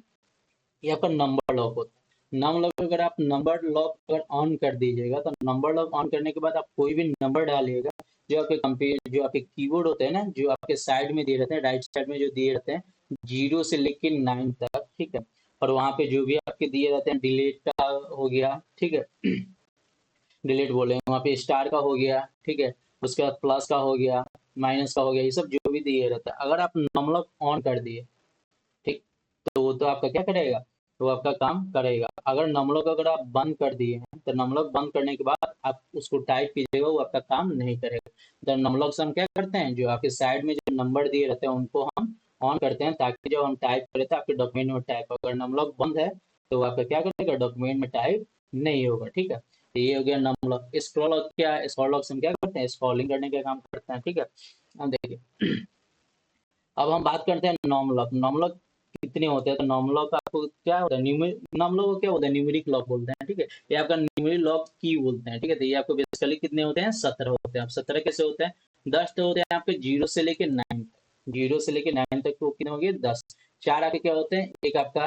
ये आपका नंबर लॉक होता है। नंबर लॉक अगर आप नंबर लॉक अगर ऑन कर दीजिएगा तो नंबर लॉक ऑन करने के बाद आप कोई भी नंबर डालिएगा, जो आपके कंप्यूटर, जो आपके कीबोर्ड होते हैं ना, जो आपके साइड में दिए रहते हैं, राइट साइड में जो दिए रहते हैं, 0 से लेकर 9 तक, ठीक है, और वहाँ पे जो भी आपके दिए रहते हैं, डिलीट का हो गया, ठीक है, डिलीट बोले वहाँ पे स्टार का हो गया, ठीक है, उसके बाद प्लस का हो गया, माइनस का हो गया, ये सब जो भी दिए रहता है अगर आप नंबर लॉक ऑन कर दिए, ठीक, तो वो तो आपका क्या करेगा, तो आपका काम करेगा। अगर नमलॉक अगर आप बंद कर दिए हैं तो नमलॉक बंद करने के बाद आप उसको टाइप कीजिएगा, वो आपका काम नहीं करेगा। तो नमलॉक से हम क्या करते हैं, जो आपके साइड में जो नंबर दिए रहते हैं उनको हम ऑन करते हैं, ताकि जब हम टाइप करें तो आपके डॉक्यूमेंट में टाइप, अगर नमलॉक बंद है तो वो आपका क्या करेगा, डॉक्यूमेंट में टाइप नहीं होगा। ठीक है, तो ये हो गया नमलॉक। स्क्रॉल लॉक क्या है, स्क्रॉल लॉक से हम क्या करते हैं, स्क्रॉलिंग करने का काम करते हैं। ठीक है, अब देखिए अब हम बात करते हैं नॉर्म लॉक। नॉर्म लॉक कितने होते हैं, तो नॉर्म लॉक आपको क्या होता है, नॉर्म लॉक को क्या होता है, न्यूमेरिक लॉक बोलते हैं। ठीक है, ये आपका न्यूमेरिक लॉक की बोलते हैं। ठीक है, तो ये आपको बेसिकली कितने होते हैं, 17 होते हैं। अब 17 कैसे होते हैं, 10 तो होते हैं आपके 0 से लेके 9 तक, 0 से लेके 9 तक को कितने हो गए, 10। चार आपके क्या होते हैं, एक आपका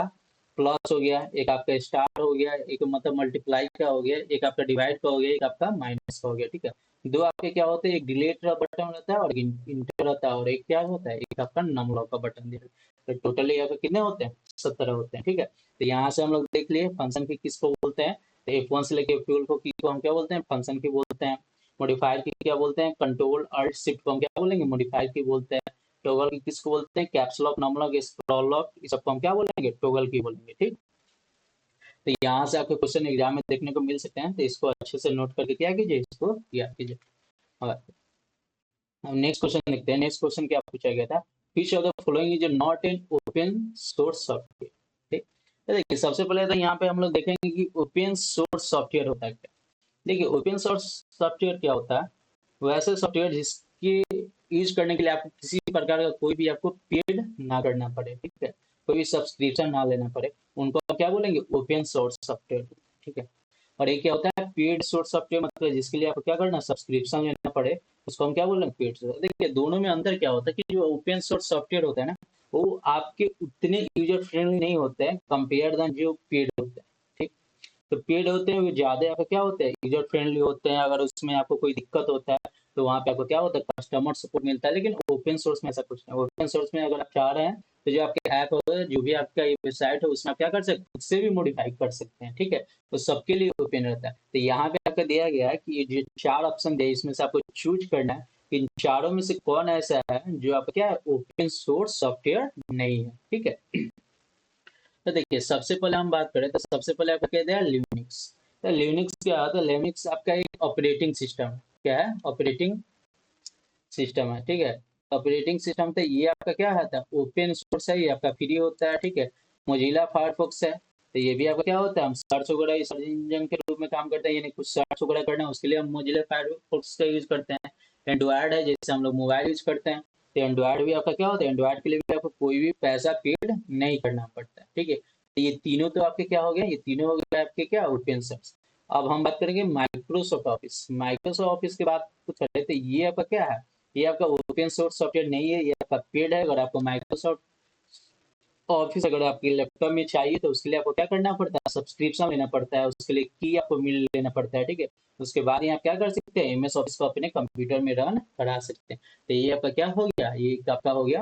प्लस हो गया, एक आपका स्टार हो गया, एक मतलब मल्टीप्लाई का हो गया, एक आपका डिवाइड का हो गया, एक आपका माइनस का हो गया। ठीक है, दो आपके क्या होते हैं, एक डिलीट बटन रहता है और इंटर रहता है, और एक क्या होता है, एक आपका नम लॉक का बटन दिया रहता है। तो टोटली यहाँ पे कितने होते हैं, 17 होते हैं। ठीक है, तो यहाँ से हम लोग देख लिए फंक्शन की किसको बोलते हैं, तो F1 से लेके F12 को की को हम क्या बोलते हैं, फंक्शन की बोलते हैं। मॉडिफायर की क्या बोलते हैं, कंट्रोल अल्ट शिफ्ट को हम क्या बोलेंगे, मॉडिफायर की बोलते हैं। टॉगल की किसको बोलते हैं, caps lock, num lock, scroll lock, इस सबको हम क्या बोलेंगे, टॉगल की बोलेंगे। ठीक, तो यहाँ से आपके क्वेश्चन एग्जाम में देखने को मिल सकते हैं, तो इसको अच्छे से नोट करके क्या कीजिए, इसको याद कीजिए। और अब नेक्स्ट क्वेश्चन देखते हैं। नेक्स्ट क्वेश्चन क्या पूछा गया था, which of the following is not an open source software. ठीक, तो देखिए सबसे पहले तो यहाँ पे हम लोग देखेंगे कि ओपन सोर्स सॉफ्टवेयर होता है क्या। देखिए ओपन सोर्स सॉफ्टवेयर क्या होता है, वैसे सॉफ्टवेयर जिसके यूज करने के लिए आपको किसी प्रकार का कोई भी आपको पेड ना करना पड़े। ठीक है, कोई भी सब्सक्रिप्शन ना लेना पड़े, उनको आप क्या बोलेंगे, ओपन सोर्स सॉफ्टवेयर। ठीक है, और एक क्या होता है पेड सोर्स सॉफ्टवेयर, मतलब जिसके लिए आपको क्या करना, सब्सक्रिप्शन लेना पड़े, उसको हम क्या बोल रहे हैं, पेड सोर्स। देखिए दोनों में अंतर क्या होता है कि जो ओपन सोर्स सॉफ्टवेयर होता है ना, वो आपके उतने यूजर फ्रेंडली नहीं होते हैं कंपेयर देन जो पेड होते हैं, ठीक। तो पेड होते हैं वो ज्यादा आपका क्या होते हैं, यूजर फ्रेंडली होते हैं, अगर उसमें आपको कोई दिक्कत होता है तो वहाँ पे आपको क्या होता है, कस्टमर सपोर्ट मिलता है। लेकिन ओपन सोर्स में ऐसा कुछ नहीं, ओपन सोर्स में अगर आप चाह रहे हैं तो जो आपके ऐप हो, जो भी आपका वेबसाइट है, उसमें आप क्या कर सकते हैं, खुद से भी मॉडिफाई कर सकते हैं, ठीक है। तो सबके लिए ओपन रहता है। तो यहाँ पे आपका दिया गया है कि ये जो 4 ऑप्शन दिए, इसमें से आपको चूज करना है कि इन चारों में से कौन ऐसा है जो आपका क्या है, ओपन सोर्स सॉफ्टवेयर नहीं है, ठीक है। तो देखिए सबसे पहले हम बात करें तो सबसे पहले आपका क्या दिया है, लिनक्स। तो लिनक्स क्या है, तो लिनक्स आपका एक ऑपरेटिंग सिस्टम, क्या है, ऑपरेटिंग सिस्टम है, ठीक है। ऑपरेटिंग सिस्टम तो ये आपका क्या है, ओपन सोर्स है, ये आपका फ्री होता है, ठीक है। मोजिला फायरफॉक्स है, तो ये भी आपका क्या होता है, हम सर्च वगैरह सर्च इंजन के रूप में काम करते हैं, यानी कुछ सर्च वगैरह करना है उसके लिए हम मोजिला फायरफॉक्स का यूज करते हैं। एंड्रॉयड है, जैसे हम लोग मोबाइल यूज करते हैं, तो एंड्रॉयड भी आपका क्या होता है, एंड्रॉयड के लिए भी आपको कोई भी पैसा पेड नहीं करना पड़ता है, ठीक है। तो ये तीनों तो आपके क्या हो गया, ये तीनों हो गए आपके क्या, ओपन सोर्स। अब हम बात करेंगे माइक्रोसॉफ्ट ऑफिस। माइक्रोसॉफ्ट ऑफिस के बाद कुछ रहे तो ये आपका क्या है, ये आपका ओपन सोर्स सॉफ्टवेयर नहीं है, ये आपका पेड है। अगर आपको माइक्रोसॉफ्ट ऑफिस अगर आपके लैपटॉप में चाहिए तो उसके लिए आपको क्या करना पड़ता है, सब्सक्रिप्शन लेना पड़ता है, उसके लिए की आपको मिल लेना पड़ता है, ठीक है। उसके बाद ही आप क्या कर सकते हैं, एमएस ऑफिस को अपने कंप्यूटर में रन करा सकते हैं। तो ये आपका क्या हो गया, ये आपका हो गया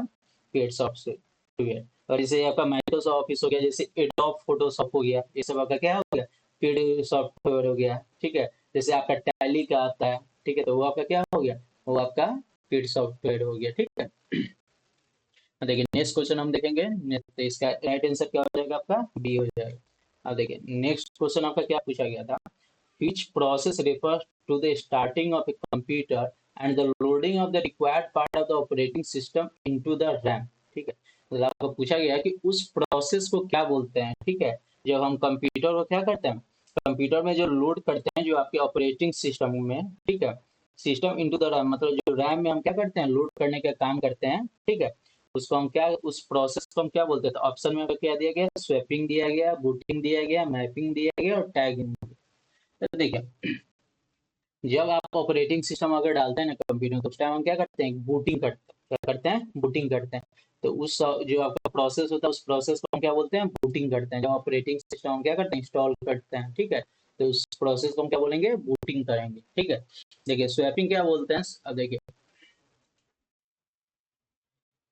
पेड सॉफ्टवेयर। और जैसे आपका माइक्रोसॉफ्ट ऑफिस हो गया, जैसे एडोब फोटोशॉप हो गया, ये सब आपका क्या हो गया, पेड सॉफ्टवेयर हो गया, ठीक है। जैसे आपका टैली का आता है, ठीक है, तो वो आपका क्या हो गया, वो आपका पेड सॉफ्टवेयर हो गया, ठीक है। देखिए नेक्स्ट क्वेश्चन हम देखेंगे, तो इसका राइट आंसर क्या हो जाएगा, आपका बी हो जाएगा। अब देखिए नेक्स्ट क्वेश्चन आपका क्या पूछा गया था, which process refers to the starting of a computer and the loading of the required part of the operating system into the RAM, ठीक है। मतलब आपको पूछा गया है कि उस प्रोसेस को क्या बोलते हैं, ठीक है। जब हम कंप्यूटर को क्या करते हैं, कंप्यूटर में जो लोड करते हैं जो आपके ऑपरेटिंग सिस्टम में, ठीक है, सिस्टम इनटू द रैम, मतलब जो रैम में हम क्या करते हैं, लोड करने का काम करते हैं, ठीक है। उसको हम क्या, उस प्रोसेस को हम क्या बोलते हैं, तो ऑप्शन में क्या दिया गया, स्वैपिंग दिया गया, बूटिंग दिया गया, मैपिंग दिया गया और टैगिंग। तो देखिए जब आप ऑपरेटिंग सिस्टम अगर डालते हैं ना कंप्यूटर में, तो उस टाइम हम क्या करते हैं, बूटिंग करते हैं, क्या करते हैं, बूटिंग करते हैं। तो उस जो आपका प्रोसेस होता है उस प्रोसेस को हम क्या बोलते हैं, बूटिंग करते हैं। जब ऑपरेटिंग सिस्टम हम क्या करते हैं, इंस्टॉल करते हैं, ठीक है। तो उस प्रोसेस को हम क्या बोलेंगे, बूटिंग करेंगे, ठीक है। देखिए स्वैपिंग क्या बोलते हैं, अब देखिए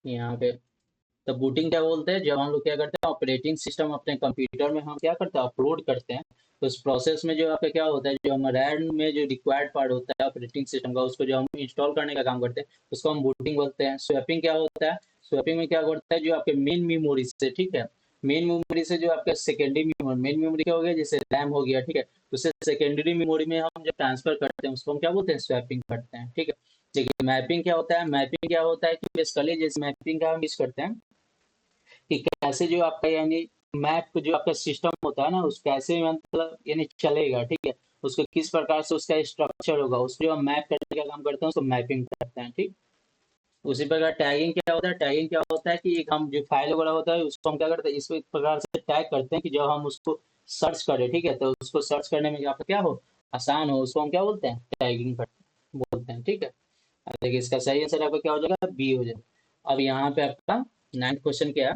यहाँ पे, तो बूटिंग क्या बोलते हैं, जब हम लोग क्या करते हैं, ऑपरेटिंग सिस्टम अपने कंप्यूटर में हम क्या करते हैं, अपलोड करते हैं। तो उस प्रोसेस में जो आपका क्या होता है, जो हम रैम में जो रिक्वायर्ड पार्ट होता है ऑपरेटिंग सिस्टम का, उसको जो हम इंस्टॉल करने का काम करते हैं, उसको हम बूटिंग बोलते हैं। स्वैपिंग क्या होता है, स्वैपिंग में क्या होता है, जो आपके मेन मेमोरी से, ठीक है, मेन मेमोरी से जो आपका सेकेंडरी मेमोरी, मेन मेमोरी क्या हो गया, जैसे रैम हो गया, ठीक है, उसे सेकेंडरी मेमोरी में हम जब ट्रांसफर करते हैं उसको हम क्या बोलते हैं, स्वैपिंग करते हैं, ठीक है। देखिए मैपिंग क्या होता है, मैपिंग क्या होता है कि बेसिकली जैसे मैपिंग का हम यूज करते हैं कि कैसे जो आपका यानी मैप जो आपका सिस्टम होता है ना, उस कैसे मतलब यानी चलेगा, ठीक है, उसको किस प्रकार से उसका स्ट्रक्चर होगा, उसको जो हम मैप करने का काम करते हैं उसको मैपिंग करते हैं, ठीक। उसी प्रकार टैगिंग क्या होता है, टैगिंग क्या होता है कि एक हम जो फाइल वगैरह होता है उसको हम क्या करते हैं, इस प्रकार से टैग करते हैं कि जब हम उसको सर्च करें, ठीक है, तो उसको सर्च करने में आपका क्या हो, आसान हो, उसको हम क्या बोलते हैं, टैगिंग करते बोलते हैं, ठीक है। अब देखिए इसका सही आंसर आपका क्या हो जाएगा, बी हो जाएगा। अब यहाँ पे आपका 9th क्वेश्चन क्या है,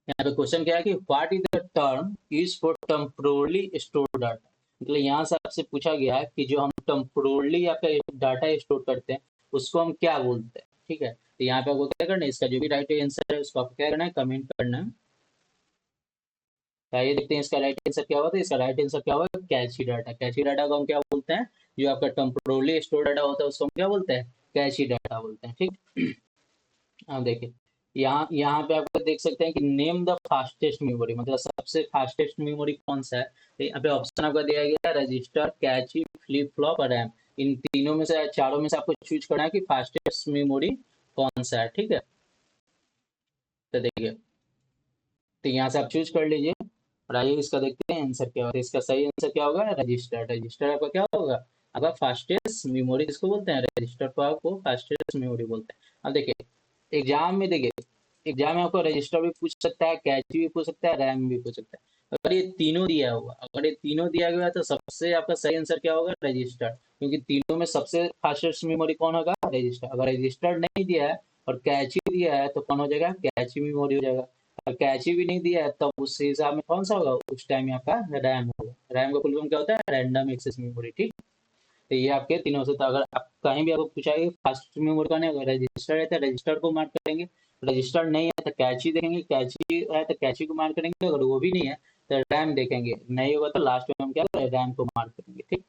यहाँ पे क्वेश्चन क्या है कि what is the term use for temporarily store data. मतलब यहाँ से आपसे पूछा गया है कि जो हम टेम्पोरली आपका डाटा स्टोर करते हैं उसको हम क्या बोलते हैं, ठीक है। तो यहाँ पे आपको क्या करना है, इसका जो भी राइट आंसर है उसको आपको क्या करना है, कमेंट करना है। आइए देखते हैं इसका राइट आंसर क्या होता है। इसका राइट आंसर क्या होगा, कैची डाटा। कैची डाटा को हम क्या बोलते हैं, जो आपका टेम्पोरली स्टोर डाटा होता है उसको हम क्या बोलते हैं, कैची डाटा बोलते हैं, ठीक। हाँ देखिए यहाँ यहाँ पे आप देख सकते हैं कि नेम द फास्टेस्ट मेमोरी, मतलब सबसे फास्टेस्ट मेमोरी कौन सा है। तो यहाँ पे ऑप्शन आपका दिया गया है, रजिस्टर, कैची, फ्लिप फ्लॉप और रैम। इन तीनों में से, चारों में से आपको चूज करना है कि फास्टेस्ट मेमोरी कौन सा है, ठीक है। तो देखिए, तो यहाँ से आप चूज कर लीजिए और आइए इसका देखते हैं आंसर क्या होगा। इसका सही आंसर क्या होगा, रजिस्टर। रजिस्टर आपका क्या होगा, आपका फास्टेस्ट मेमोरी जिसको बोलते हैं, रजिस्टर को आपको फास्टेस्ट मेमोरी बोलते हैं। अब देखिए एग्जाम में, देखिए एग्जाम में आपको रजिस्टर भी पूछ सकता है, कैची भी पूछ सकता है, रैम भी पूछ सकता है। अगर ये तीनों दिया हुआ, अगर ये तीनों दिया गया तो सबसे आपका सही आंसर क्या होगा, रजिस्टर, क्योंकि तीनों में सबसे फास्टेस्ट मेमोरी कौन होगा, रजिस्टर। अगर रजिस्टर नहीं दिया है और कैची दिया है तो कौन हो जाएगा, कैची मेमोरी हो जाएगा। और कैची भी नहीं दिया है तब उस हिसाब में कौन सा होगा, उस टाइम में आपका रैम होगा। रैम का फुल फॉर्म क्या होता है, रैंडम एक्सेस मेमोरी, ठीक। तो ये आपके तीनों से, तो अगर आप कहीं भी आपको पूछा है फास्ट मेमोरी कौन है, अगर रजिस्टर है तो रजिस्टर को मार्क करेंगे, रजिस्टर नहीं है तो कैची देखेंगे, कैची है तो कैची को मार्क करेंगे, अगर वो भी नहीं है तो रैम देखेंगे, नहीं होगा तो लास्ट में हम क्या करें, रैम को मार्क करेंगे, ठीक।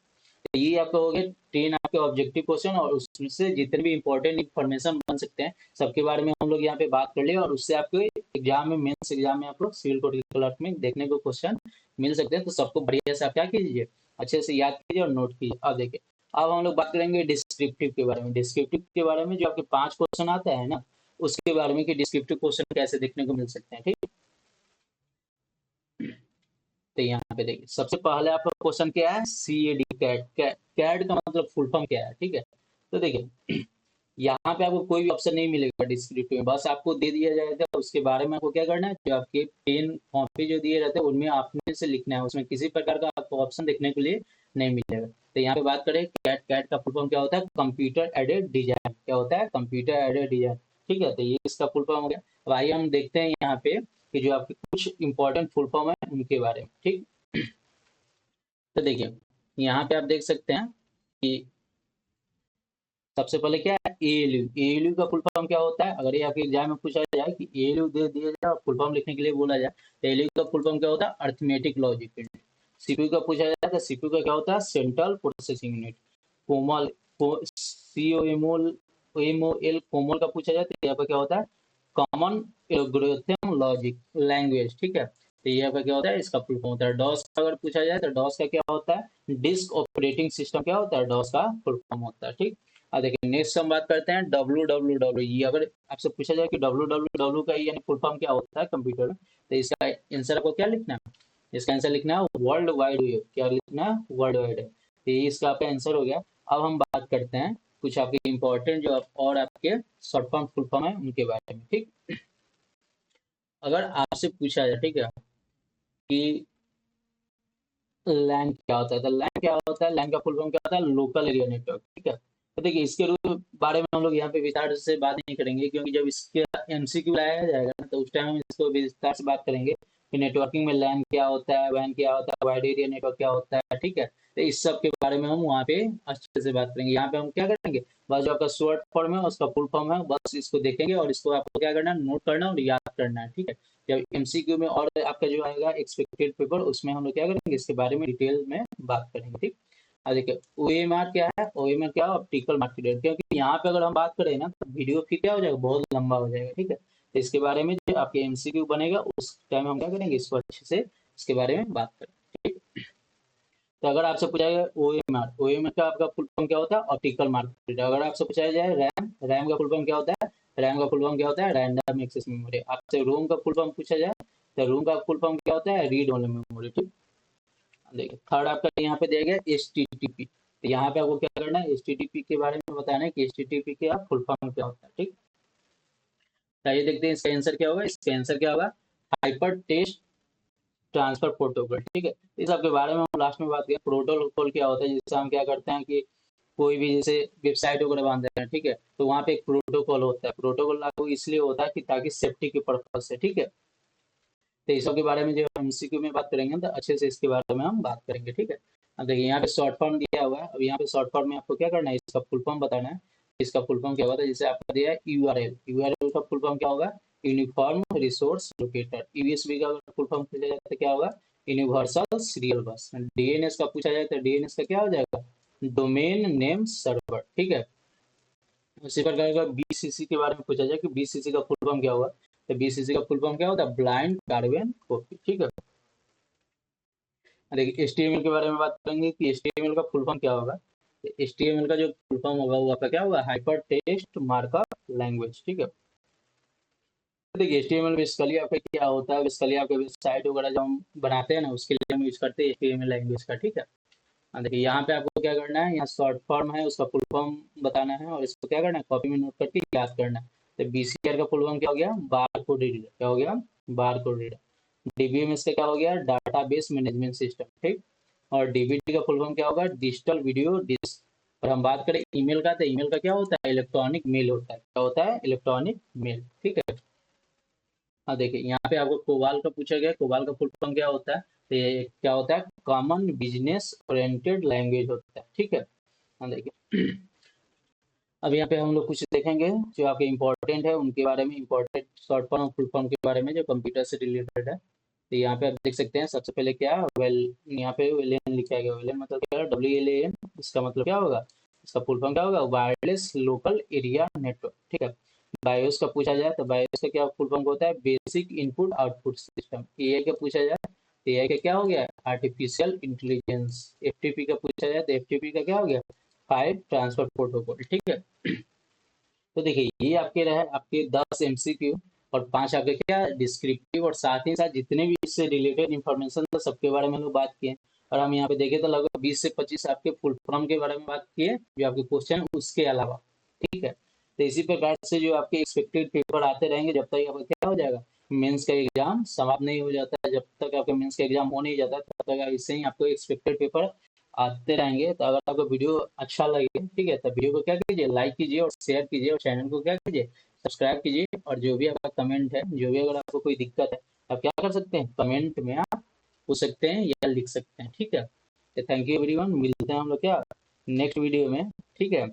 तो ये आपका हो गया 3 आपके ऑब्जेक्टिव क्वेश्चन, और उसमें से जितने भी इंपॉर्टेंट इन्फॉर्मेशन बन सकते हैं सबके बारे में हम लोग यहाँ पे बात कर लिए, और उससे आपको एग्जाम में, मेंस एग्जाम में आप लोग सिविल कोड क्लर्क में देखने को क्वेश्चन मिल सकते हैं। तो सबको बढ़िया से आप क्या कीजिए, अच्छे से याद कीजिए और नोट कीजिए। अब देखिए, अब हम लोग बात करेंगे डिस्क्रिप्टिव के बारे में। डिस्क्रिप्टिव के बारे में जो आपके 5 क्वेश्चन आता है ना, उसके बारे में कि डिस्क्रिप्टिव क्वेश्चन कैसे देखने को मिल सकते हैं, ठीक। तो यहाँ पे देखिए, सबसे पहले आपका क्वेश्चन क्या है, CAD, कैड। कैड का मतलब फुल फॉर्म क्या है, ठीक है। तो देखिए, यहाँ पे आपको कोई भी ऑप्शन नहीं मिलेगा डिस्क्रिप्टिव में, बस आपको दे दिया जाएगा, उसके बारे में आपको क्या करना है, जो आपके पेन कॉपी जो दिए रहते हैं उनमें आपने से लिखना है, उसमें किसी प्रकार का आपको ऑप्शन देखने के लिए नहीं मिलेगा। तो यहाँ पे बात करें कैट, कैट का फुल फॉर्म क्या होता है, कंप्यूटर एडेड डिजाइन। क्या होता है, कंप्यूटर एडेड डिजाइन, ठीक है। तो ये इसका फुल फॉर्म हो गया। अब आइए हम देखते हैं यहाँ पे कि जो आपके कुछ इंपॉर्टेंट फुल फॉर्म है उनके बारे में, ठीक। तो देखिए, यहाँ पे आप देख सकते हैं कि सबसे पहले क्या है, एएलयू। एएलयू का फुल फॉर्म क्या होता है, अगर ये आपके एग्जाम में पूछा जाए कि एएलयू दे दिया जाए और फुल फॉर्म लिखने के लिए बोला जाए, तो एएलयू का फुल फॉर्म क्या होता है, अर्थमेटिक लॉजिक यूनिट। सीपीयू का पूछा जाए तो सीपीयू का क्या होता है, सेंट्रल प्रोसेसिंग यूनिट। कोमल, सीओएमओल, एमओएल कोमल का पूछा जाए तो यहाँ पर क्या होता है, कॉमन एल्गोरिथम लॉजिक लैंग्वेज, ठीक है। तो ये आपका क्या होता है, इसका फुल फॉर्म होता है। डॉस का अगर पूछा जाए तो डॉस का क्या होता है, डिस्क ऑपरेटिंग सिस्टम, क्या होता है, डॉस का फुल फॉर्म होता है, ठीक। अब देखिए, नेक्स्ट हम बात करते हैं डब्ल्यू। ये अगर आपसे पूछा जाए कि डब्ल्यू का यानी फुल फॉर्म क्या होता है कंप्यूटर में, तो इसका आंसर आपको क्या लिखना है, इसका आंसर लिखना है वर्ल्ड वाइड वेब। क्या लिखना है, वर्ल्ड वाइड है। तो ये इसका आपका आंसर हो गया। अब हम बात करते हैं कुछ आपके इंपॉर्टेंट जो और आपके शॉर्ट फॉर्म फुल फॉर्म है उनके बारे में, ठीक। अगर आपसे पूछा जाए, ठीक है, कि लैन क्या होता है, तो लैन क्या होता है, लैन का फुल फॉर्म क्या होता है, लोकल एरिया नेटवर्क, ठीक है। तो देखिए, इसके बारे में हम लोग यहाँ पे विस्तार से बात नहीं करेंगे, क्योंकि जब इसके MCQ लाया जाएगा ना, तो उस टाइम हम इसको विस्तार से बात करेंगे कि नेटवर्किंग में लैन क्या होता है, वैन क्या होता है, वाइड एरिया नेटवर्क क्या होता है, ठीक है। तो इस सब के बारे में हम वहाँ पे अच्छे से बात करेंगे। यहाँ पे हम क्या करेंगे, बस जो आपका शॉर्ट फॉर्म है उसका फुल फॉर्म है, बस इसको देखेंगे और इसको आपको क्या करना है, नोट करना और याद करना है, ठीक है। जब MCQ में और आपका जो आएगा एक्सपेक्टेड पेपर, उसमें हम लोग क्या करेंगे, इसके बारे में डिटेल में बात करेंगे, ठीक। अब देखिए, OMR क्या है, OMR क्या है, ऑप्टिकल मार्केट रेट। क्योंकि यहाँ पे अगर हम बात करें ना तो वीडियो फिर क्या हो जाएगा, बहुत लंबा हो जाएगा, ठीक है। तो इसके बारे में जो आपके MCQ बनेगा उस टाइम हम क्या करेंगे, इसको अच्छे से इसके बारे में बात करेंगे, ठीक। तो अगर आपसे पूछा जाए OMR का आपका फुल फॉर्म क्या होता है, ऑप्टिकल मार्केट रेट। अगर आपसे पूछा जाए रैम, रैम का फुल फॉर्म क्या होता है, रैम का फुल फॉर्म क्या होता है, रैंडम एक्सेस मेमोरी। आपसे रोम का फुल फॉर्म पूछा जाए तो रोम का फुल फॉर्म क्या होता है, रीड ओनली मेमोरी, ठीक। देखिए, थर्ड आपका यहाँ पे दिया गया HTTP। तो यहाँ पे आपको क्या करना है, HTTP के बारे में बताना है कि HTTP का फुल फॉर्म क्या होता है, ठीक। आइए देखते हैं इसका आंसर क्या होगा। इसका आंसर क्या होगा, हाइपर टेक्स्ट ट्रांसफर प्रोटोकॉल, ठीक है। इस सब के बारे में हम लास्ट में बात करें। प्रोटोकॉल क्या होता है, जिससे हम क्या करते हैं कि कोई भी जैसे वेबसाइट वगैरह बांधते हैं, ठीक है, तो वहाँ पे एक प्रोटोकॉल होता है। प्रोटोकॉल लागू इसलिए होता है कि ताकि सेफ्टी के पर्पज से, ठीक है। तो इस सब के बारे में जो MCQ में बात करेंगे तो अच्छे से इसके बारे में हम बात करेंगे, ठीक है। अब देखिए, यहाँ पे शॉर्ट फॉर्म दिया हुआ है। अब यहाँ पे शॉर्ट फॉर्म में आपको क्या करना है, इसका फुल फॉर्म बताना है। इसका फुल फॉर्म क्या होता है, जैसे आपका दिया है URL का फुल फॉर्म क्या होगा, यूनिफॉर्म रिसोर्स लोकेटर। USB का फुल फॉर्म पूछा जाए तो क्या होगा, यूनिवर्सल सीरियल बस। DNS का पूछा जाए तो DNS का क्या हो जाएगा, डोमेन नेम सर्वर, ठीक है। उसी प्रकार का BCC के बारे में पूछा जाए कि BCC का फुल फॉर्म क्या होगा, तो BCC का फुल फॉर्म क्या होता है, ब्लाइंड कार्बन कॉपी, ठीक है। देखिए, HTML के बारे में बात करेंगे कि HTML का फुल फॉर्म क्या होगा। तो HTML का जो फुल फॉर्म होगा वो आपका क्या होगा, हाइपर टेक्स्ट मार्कअप लैंग्वेज, ठीक है। तो देखिए, HTML बेसिकली आपका क्या होता है, बेसिकली आपके वेबसाइट वगैरह जो हम बनाते हैं ना, उसके लिए हम यूज करते हैं HTML लैंग्वेज का, ठीक है। देखिए, यहाँ पे आपको क्या करना है, यहाँ शॉर्ट फॉर्म है उसका फुल फॉर्म बताना है और इसको क्या करना है, कॉपी में नोट करके याद करना है। तो BCR का फुल फॉर्म क्या हो गया, बार कोड रीडर। क्या हो गया, बार कोड रीडर। DBMS का क्या हो गया, डाटा डाटाबेस मैनेजमेंट सिस्टम, ठीक। और डीवीडी का फुल फॉर्म क्या होगा? Digital video disc. और हम बात करें ईमेल का, तो ईमेल का क्या होता है? इलेक्ट्रॉनिक मेल होता है। क्या होता है? इलेक्ट्रॉनिक मेल, ठीक है। हाँ देखिए, यहाँ पे आपको कोबाल का पूछा गया, कोबाल का फुल फॉर्म क्या होता है? तो ये क्या होता है? कॉमन बिजनेस ओरिएंटेड लैंग्वेज होता है, ठीक है। हाँ देखिए, अब यहाँ पे हम लोग कुछ देखेंगे जो आपके इम्पोर्टेंट है उनके बारे में, इम्पोर्टेंट शॉर्ट फॉर्म और फुल फॉर्म के बारे में जो कंप्यूटर से रिलेटेड है। तो यहाँ पे आप देख सकते हैं, सबसे पहले क्या है? वेल, यहाँ पे वेलेन लिखा गया। वेलेन मतलब क्या है? WLAN। इसका मतलब क्या होगा? इसका फुल फॉर्म क्या होगा? वायरलेस लोकल एरिया नेटवर्क, ठीक है। बायोस का पूछा जाए तो बायोस का क्या फुल फॉर्म होता है? Basic input output system. AI का पूछा जाए तो एआई का क्या हो गया? Artificial intelligence. एफटीपी का पूछा जाए तो एफटीपी का क्या हो गया? फाइव ट्रांसफर प्रोटोकॉल, ठीक है। तो देखिए, ये आपके रहे आपके 10 MCQ और 5 आपके क्या डिस्क्रिप्टिव, और साथ ही साथ जितने भी इससे रिलेटेड इंफॉर्मेशन था सबके बारे में हम लोग बात किए। और हम यहाँ पे देखें तो लगभग 20 से 25 आपके फुल फॉर्म के बारे में बात किए जो आपके क्वेश्चन उसके अलावा, ठीक है। तो इसी प्रकार से जो आपके एक्सपेक्टेड पेपर आते रहेंगे जब तक आपका क्या हो जाएगा, मेंस का एग्जाम समाप्त नहीं हो जाता है। जब तक आपका मेंस का एग्जाम हो नहीं जाता तब तक ऐसे ही आपको एक्सपेक्टेड पेपर आते रहेंगे। तो अगर आपको वीडियो अच्छा लगे, ठीक है, तो वीडियो को क्या कीजिए? लाइक कीजिए और शेयर कीजिए, और चैनल को क्या कीजिए? सब्सक्राइब कीजिए। और जो भी आपका कमेंट है, जो भी अगर आपको कोई दिक्कत है, आप क्या कर सकते हैं? कमेंट में आप पूछ सकते हैं या लिख सकते हैं, ठीक है। तो थैंक यू एवरीवन, मिलते हैं हम लोग क्या नेक्स्ट वीडियो में, ठीक है।